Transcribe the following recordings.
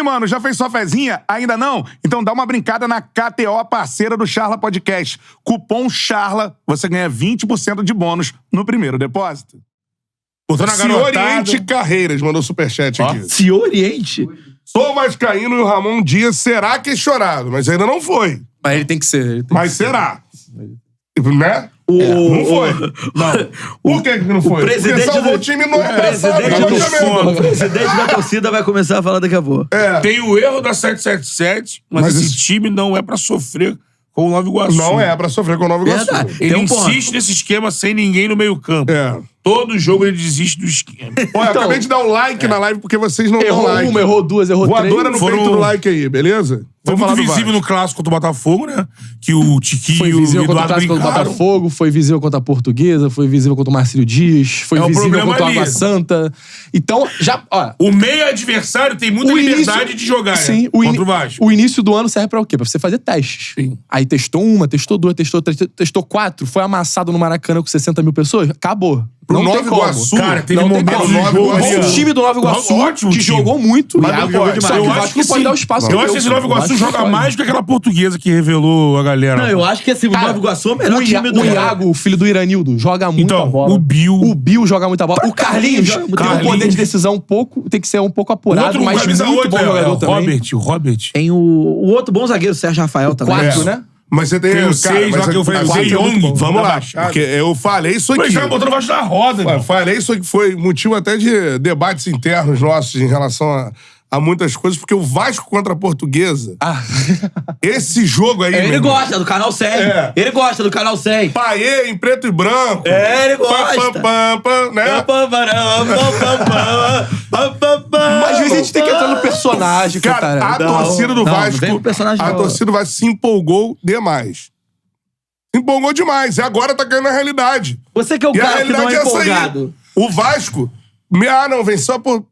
aí, mano, já fez sua fezinha? Ainda não? Então dá uma brincada na KTO, parceira do Charla Podcast. Cupom CHARLA, você ganha 20% de bônus no primeiro depósito. Se Oriente Carreiras mandou superchat aqui. Se Oriente? Sou vascaíno e o Ramon Dias será questionado, mas ainda não foi. Mas ele tem que ser. Mas será. Né? Não foi. Não. Por que não foi? O presidente Porque salvou o time no o presidente da torcida vai começar a falar daqui a pouco. Tem o erro da 777, mas esse time não é pra sofrer com o Nova Iguaçu. Não é pra sofrer com o Nova Iguaçu. Ele insiste nesse esquema sem ninguém no meio campo. Todo jogo ele desiste do esquema. Olha, acabei de dar um like na live porque vocês não dão like. Uma, errou duas, errou três. Voadora no peito do like aí, beleza? Foi muito visível no clássico contra o Botafogo, né? Que o Tiquinho foi visível contra o clássico contra o Botafogo, foi visível contra a Portuguesa, foi visível contra o Marcílio Dias, foi visível contra o Água Santa. Então, já... Ó, o meio adversário tem muita liberdade de jogar, sim, né? Contra o Vasco. O início do ano serve pra o quê? Pra você fazer testes. Sim. Aí testou uma, testou duas, testou três, testou quatro, foi amassado no Maracanã com 60 mil pessoas, acabou. Pro Nova Iguaçu, cara, teve momentos no jogo. O time do Nova Iguaçu, que jogou muito, mas jogou demais. Só que o Vasco não pode dar o espaço. Eu acho que esse Nova Iguaçu joga mais do que aquela Portuguesa que revelou a galera. Não, eu acho que esse Nova Iguaçu é o melhor time do O Iago, o filho do Iranildo, joga muita bola. O Bill joga muita bola. O Carlinhos tem um poder de decisão tem que ser um pouco apurado, mas muito bom jogador também. O Robert. Tem o outro bom zagueiro, o Sérgio Rafael também. 4, né? Mas você tem o 6 lá que eu falei, o Zeyong. Vamos lá, porque eu falei isso aqui. Mas já botando baixo da roda. Eu falei isso aqui, foi motivo até de debates internos nossos em relação a muitas coisas, porque o Vasco contra a Portuguesa, esse jogo aí... Ele gosta do Canal 100. Ele gosta do Canal 100. Paê em preto e branco. Ele gosta. Né? Mas às vezes a gente tem que entrar no personagem, cara. A torcida do Vasco... A torcida do Vasco se empolgou demais. Se empolgou demais. E agora tá caindo na realidade. Você que é o cara que não é empolgado. O Vasco... não, venceu por...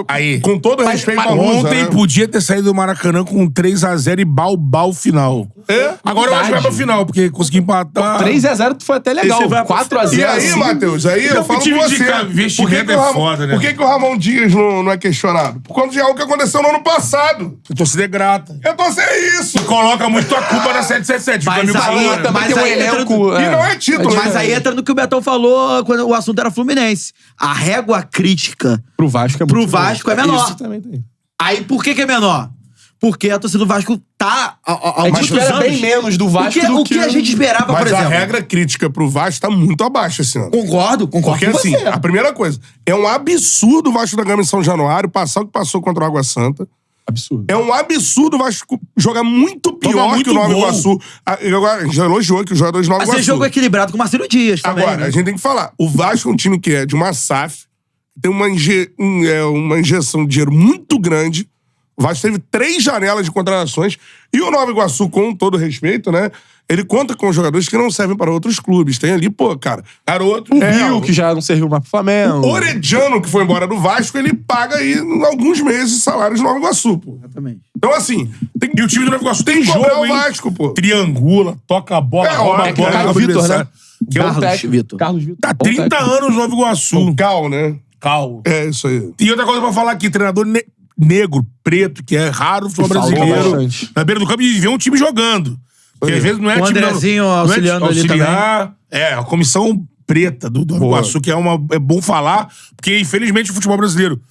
Aí, com todo respeito à Lusa, ontem né? podia ter saído do Maracanã com 3-0 e balbal final. Agora eu acho que vai pro final, porque consegui empatar. 3-0 foi até legal. 4-0. E aí, Matheus, aí eu falo com você. Investimento é foda, né? Por que o Ramon Dias não é questionado? Por conta de algo que aconteceu no ano passado. A torcida é grata. Eu tô sem isso. E coloca muito a culpa na 777. Mas aí elenco, e não é título. Mas aí entra no que o Betão falou quando o assunto era Fluminense. A régua crítica pro Vasco é menor. Isso também tem. Aí por que é menor? Porque a torcida do Vasco tá há muitos espera bem menos do Vasco o que a gente esperava, por exemplo. Mas a regra crítica pro Vasco tá muito abaixo esse ano. Concordo Porque com assim, você. a primeira coisa, é um absurdo o Vasco da Gama em São Januário passar o que passou contra o Água Santa. Absurdo. É um absurdo o Vasco jogar muito pior que o Nova Iguaçu. Agora, a gente já elogiou que os jogadores de Nova Iguaçu. Mas esse jogo equilibrado com o Marcelo Dias também. Agora, né? a gente tem que falar. O Vasco é um time que é de uma SAF, tem uma injeção de dinheiro muito grande. O Vasco teve 3 janelas de contratações. E o Nova Iguaçu, com todo respeito, né? Ele conta com jogadores que não servem para outros clubes. Tem ali, cara, garoto. O Bill, que já não serviu mais pro Flamengo. O Orediano, que foi embora do Vasco, ele paga aí, em alguns meses, salários do Nova Iguaçu, pô. Exatamente. Então, assim... E o time do Nova Iguaçu tem jogo, o Vasco, pô. Triangula, toca a bola, rouba a bola. Carlos Vitor, né? Carlos Vitor. Tá 30 anos no Nova Iguaçu. O Cal, né? Cal. É, isso aí. E outra coisa pra falar aqui, treinador negro, preto, que é raro no futebol brasileiro, na beira do campo, e ver um time jogando. Porque às vezes não é o time... Andrezinho auxiliando ali também. A comissão preta do Nova Iguaçu, que é bom falar, porque infelizmente o futebol brasileiro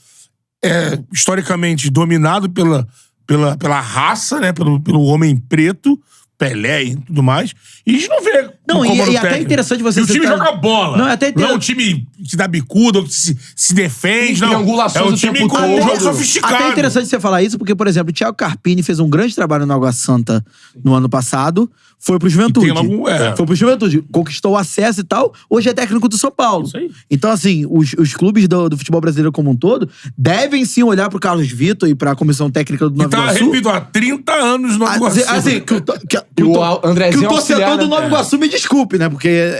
é historicamente dominado pela raça, né, pelo homem preto, Pelé e tudo mais. E a gente não vê. Não, e até interessante você... E o time joga bola. Não, até não é um time que dá bicuda, que se defende, não. É um time com um jogo sofisticado. Até interessante você falar isso, porque, por exemplo, o Thiago Carpini fez um grande trabalho no Água Santa no ano passado, foi pro Juventude. Foi pro Juventude, conquistou o acesso e tal, hoje é técnico do São Paulo. Isso aí. Então, assim, os clubes do futebol brasileiro como um todo devem sim olhar pro Carlos Vitor e pra comissão técnica do Nova Iguaçu. Repito, há 30 anos no Nova Iguaçu. Assim, que o torcedor do Nova Iguaçu me desculpe, né? Porque,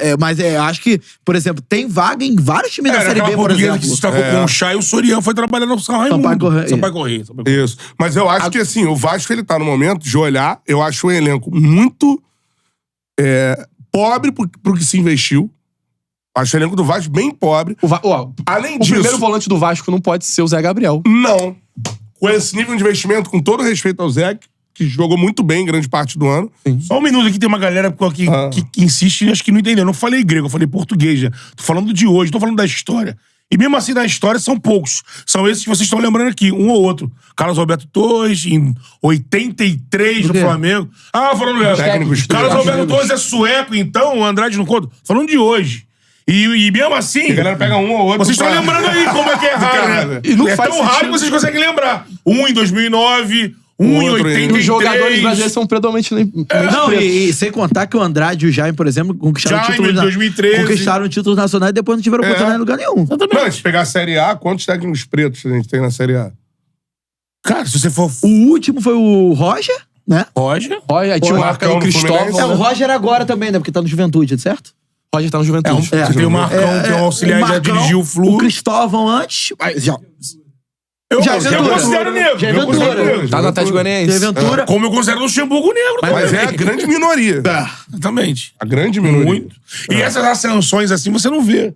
acho que, por exemplo, tem vaga em vários times da Série B, por exemplo. Que se destacou com o Chay, o Soriano foi trabalhar no São Raimundo. Sampaio Corrêa. Isso. Mas eu acho que, assim, o Vasco, ele tá no momento de olhar, eu acho um elenco muito pobre pro que se investiu. Acho o elenco do Vasco bem pobre. Além disso... O primeiro volante do Vasco não pode ser o Zé Gabriel. Não. com esse nível de investimento, com todo respeito ao Zé, que jogou muito bem grande parte do ano. Só um minuto aqui, tem uma galera que insiste e acho que não entendeu. Eu não falei grego, eu falei português. Já. Tô falando de hoje, tô falando da história. E mesmo assim, na história, são poucos. São esses que vocês estão lembrando aqui, um ou outro. Carlos Alberto Torres, em 83 no Flamengo. Falando técnicos. Carlos Alberto Torres é sueco, então o Andrade não conta. Falando de hoje. E mesmo assim... A galera pega um ou outro. Vocês estão lembrando aí como é que é raro, né? E não é faz tão raro que vocês conseguem lembrar. Um em 2009... em 83. Os jogadores brasileiros são predominantemente Não, e sem contar que o Andrade e o Jaime, por exemplo, conquistaram títulos 2013. Conquistaram títulos nacionais e depois não tiveram oportunidade em lugar nenhum. Não, se pegar a Série A, quantos técnicos pretos a gente tem na Série A? Cara, se você for... O último foi o Roger, né? Roger. Olha, aí tinha o Marcão, o Cristóvão. O Roger agora também, né? Porque tá no Juventude, certo? Roger tá no Juventude. Você tem o Marcão, que é um auxiliar, já dirigiu o Flu. O Cristóvão antes... Já eu considero negro. Já é Ventura. Tá no Atlético Goianiense. Ventura. Como eu considero o Luxemburgo negro. Mas é a grande minoria. Exatamente. A grande minoria. Muito. E essas ascensões assim você não vê.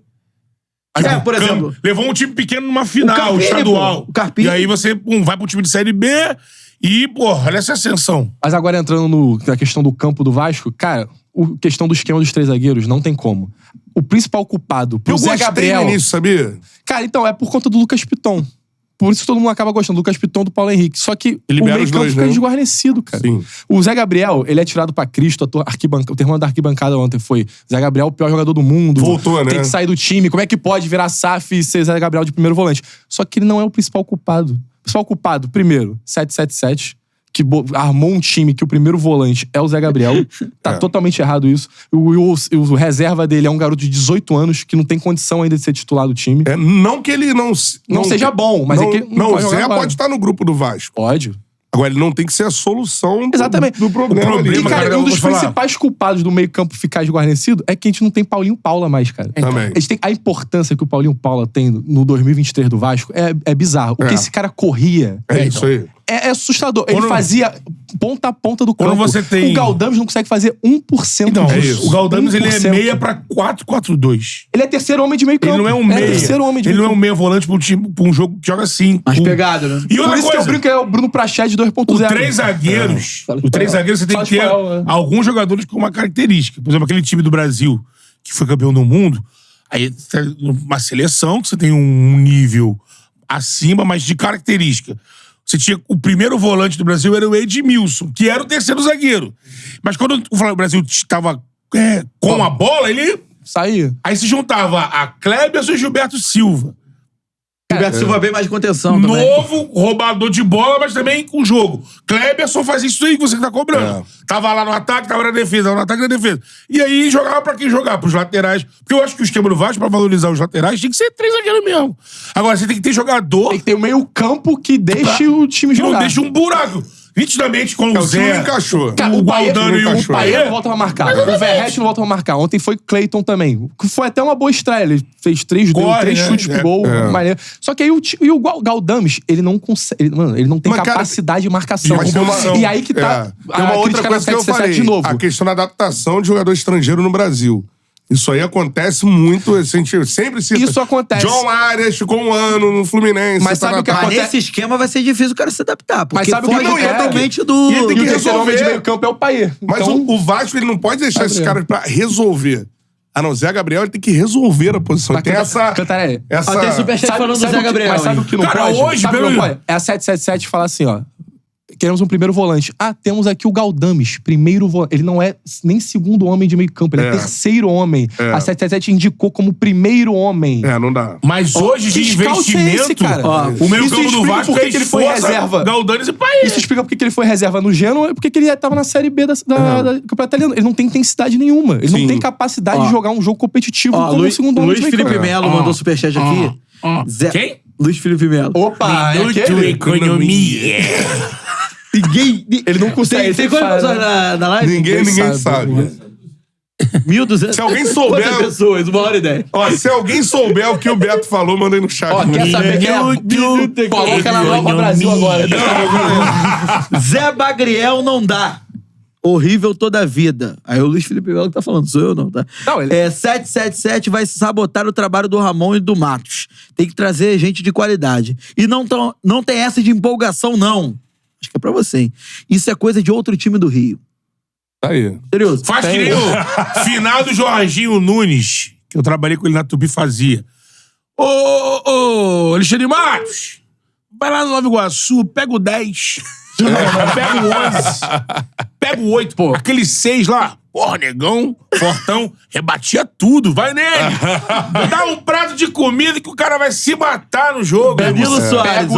Por exemplo... Levou um time pequeno numa final, Carpini, estadual. O Carpini. E aí você vai pro time de Série B e, olha essa ascensão. Mas agora entrando na questão do campo do Vasco, cara, a questão do esquema dos 3 zagueiros não tem como. O principal culpado pro Zé Gabriel... no início, sabia? Cara, então, é por conta do Lucas Piton. Por isso que todo mundo acaba gostando do Lucas Piton, do Paulo Henrique. Só que o meio-campo fica desguarnecido, cara. Sim. O Zé Gabriel, ele é tirado pra Cristo. O termo da arquibancada ontem foi Zé Gabriel, o pior jogador do mundo. Voltou, né? Tem que sair do time. Como é que pode virar SAF e ser Zé Gabriel de primeiro volante? Só que ele não é o principal culpado. O principal culpado, primeiro, 777, que armou um time que o primeiro volante é o Zé Gabriel. Tá totalmente errado isso. O reserva dele é um garoto de 18 anos que não tem condição ainda de ser titular do time. Não que ele não seja bom, mas é que ele não o pode Zé jogar pode estar no grupo do Vasco. Pode. Agora, ele não tem que ser a solução Exatamente. do problema. E, cara, cara, um dos eu vou falar. principais culpados do meio-campo ficar desguarnecido é que a gente não tem Paulinho Paula mais, cara. Também. A gente tem a importância que o Paulinho Paula tem no 2023 do Vasco é bizarro. O que esse cara corria Isso aí. é assustador. Ele fazia ponta a ponta do campo. Quando você tem... O Galdames não consegue fazer 1% Então, disso. o Galdames, ele é 1%. meia pra 4-4-2. Ele é terceiro homem de meio campo. Ele não é um meia. terceiro homem de ele meio não é um campo. meia volante pra um jogo que joga assim. Mais pegado, né? E Por outra isso que eu coisa, brinco que é o Bruno Prachete 2.0. os 3 zagueiros, você tem que ter alguns jogadores com uma característica. Por exemplo, aquele time do Brasil que foi campeão do mundo, aí tem uma seleção que você tem um nível acima, mas de característica. Você tinha o primeiro volante do Brasil era o Edmilson, que era o terceiro zagueiro. Mas quando o Brasil estava com a bola, ele... Saía. Aí se juntava a Kleberson e Gilberto Silva. Gilberto Silva bem mais de contenção também. Novo roubador de bola, mas também com jogo. Kleberson faz isso aí que você tá cobrando. Tava lá no ataque, tava na defesa, tava no ataque e na defesa. E aí jogava pra quem jogar? Pros laterais. Porque eu acho que o esquema do Vasco, pra valorizar os laterais, tem que ser 3 zagueiros mesmo. Agora, você tem que ter jogador Tem que ter o meio campo que deixe o time que jogar. não deixa um buraco. Nitidamente, com o O time Zé... não encaixou. Cara, o Paê- Galdano e o o Paê Paê... não volta pra marcar. O Verratti não volta pra marcar. Ontem foi Cleiton também. Que foi até uma boa estreia. Ele fez 3 chutes pro gol. Maneiro. Só que aí o Galdames, ele não consegue... Ele não tem Mas, cara, capacidade de marcação. mas tem uma- E aí que tá... Tem uma outra crítica coisa que eu 777 falei. de novo. A questão da adaptação de jogador estrangeiro no Brasil. Isso aí acontece muito. A gente sempre cita. Isso acontece. John Arias ficou um ano no Fluminense. Mas sabe o que Mas acontece? nesse esquema vai ser difícil o cara se adaptar. Porque Mas sabe o que foge não é? totalmente E do... ele tem E que o terceiro homem de resolver. meio campo é o Paê. Mas Então, o Vasco, ele não pode deixar esses caras pra resolver. A não ser a Gabriel, ele tem que resolver a posição. Tem essa... Cantarelli. essa... Tem superchat falando do Zé Gabriel. Mas sabe o que não Cara, pode? hoje, Sabe o que pelo- não pode? É a 777 falar assim, ó. Queremos um primeiro volante. Temos aqui o Galdames, primeiro volante. Ele não é nem segundo homem de meio campo, ele é terceiro homem. A 777 indicou como primeiro homem. Não dá. Mas hoje, de que scout é investimento, esse, cara? o meio Isso campo do explica Vasco por que que ele foi reserva. Galdanes e Paê. Isso explica porque ele foi reserva no Genoa, porque ele tava na Série B da Campeonato Italiano. Ele não tem intensidade nenhuma. Ele não tem capacidade de jogar um jogo competitivo como o segundo homem Luiz de meio Felipe campo. Melo mandou superchat aqui. Quem? Luiz Felipe Melo. Opa, é Minuto aquele? Economia. Ele não consegue. Tem quantas pessoas na live? Ninguém sabe. 1.200. Se alguém souber... Quantas pessoas? 1h10. Ó, se alguém souber o que o Beto falou, manda aí no chat. Ó, quer saber quem é? Coloca na Nova Brasil agora. Zé Bagriel não dá. Horrível toda a vida. Aí o Luiz Felipe Melo que tá falando, sou eu não, tá? Não, ele... 777 vai sabotar o trabalho do Ramon e do Matos. Tem que trazer gente de qualidade. E não tem essa de empolgação, não. Acho que é pra você, hein? Isso é coisa de outro time do Rio. Tá aí. Serioso. Faz que nem o final do Jorginho Nunes, que eu trabalhei com ele na Tupi, fazia. Ô, Alexandre Matos, vai lá no Nova Iguaçu, pega o 10. Pega o 11. Pega o 8. Pô, aquele 6 lá, porra, negão, fortão, rebatia tudo, vai nele. Dá um prato de comida que o cara vai se matar no jogo. Danilo Soares. Pega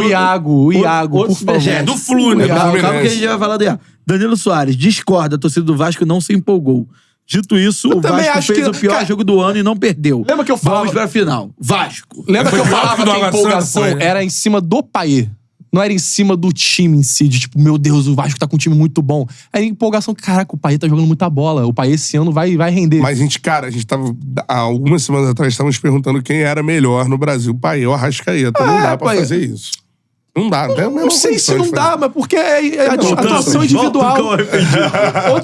o Iago, por favor. É, do Flu, né? Calma que a gente vai falar do Iago. Danilo Soares, discorda, a torcida do Vasco não se empolgou. Dito isso, o também Vasco acho fez que- o pior cara, jogo do ano e não perdeu. Lembra que eu falava- Vamos pra final. Vasco. Lembra que eu Foi pior falava que que o do a Água Santa empolgação foi, né? era em cima do Payet? Não era em cima do time em si, de tipo, meu Deus, o Vasco tá com um time muito bom. Era empolgação que, caraca, o Payet tá jogando muita bola. O Payet esse ano vai render. Mas, a gente tava, há algumas semanas atrás, estávamos perguntando quem era melhor no Brasil. Payet ou Arrascaeta. Não dá pra Payet. fazer isso. Não dá. Não sei se não dá, mas porque é a atuação individual.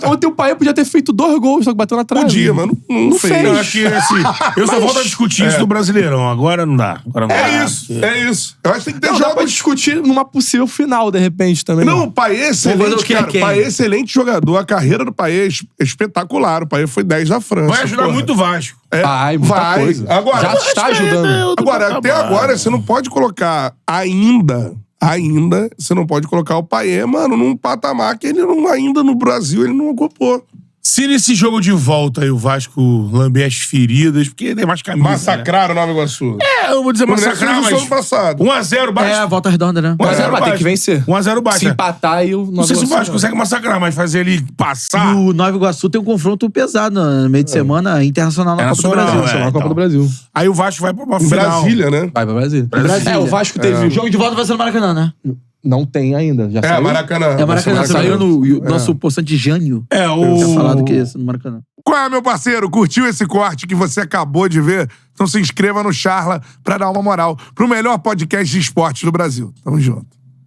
Ontem o Payet podia ter feito 2 gols, só que bateu na trave. Podia, mas não fez. Eu acho que, assim, eu só volto a discutir isso do Brasileirão. Agora não dá. Agora não dá. É isso. Eu acho que tem que ter Não, dá pra jogos... discutir numa possível final, de repente, também. Não, o Payet é excelente, quem é cara. quem? O Payet é excelente jogador. A carreira do Payet é espetacular. O Payet foi 10 da França. Vai ajudar porra. muito o Vasco. Vai, muita coisa. Agora, Já está ajudando. Agora, até agora, você não pode colocar ainda, você não pode colocar o Payet, mano, num patamar que ele não, ainda no Brasil, ele não ocupou. Se nesse jogo de volta aí o Vasco lamber as feridas, porque tem mais camisa. Massacraram o Nova Iguaçu. Né? Eu vou dizer massacrar, Fluminense mas... ano passado. 1x0 basta. É, a volta redonda, né? 1x0 Mas tem que vencer. 1x0 basta. Se empatar e o Não sei se o Vasco consegue massacrar, mas fazer ele passar... O Nova Iguaçu tem um confronto pesado no meio de semana, internacional na É Copa do nacional, Brasil. é. na Copa do Brasil. Aí o Vasco vai pra uma Em final. Brasília, né? Vai pra Brasil. Brasília. É, o Vasco teve... O jogo de volta vai ser no Maracanã, né? Não tem ainda. Já É, saiu? Maracanã. É Maracanã, se não me engano, o nosso postante Jânio É, tinha falado que ia ser no Maracanã. Qual é, meu parceiro? Curtiu esse corte que você acabou de ver? Então se inscreva no Charla pra dar uma moral pro melhor podcast de esportes do Brasil. Tamo junto.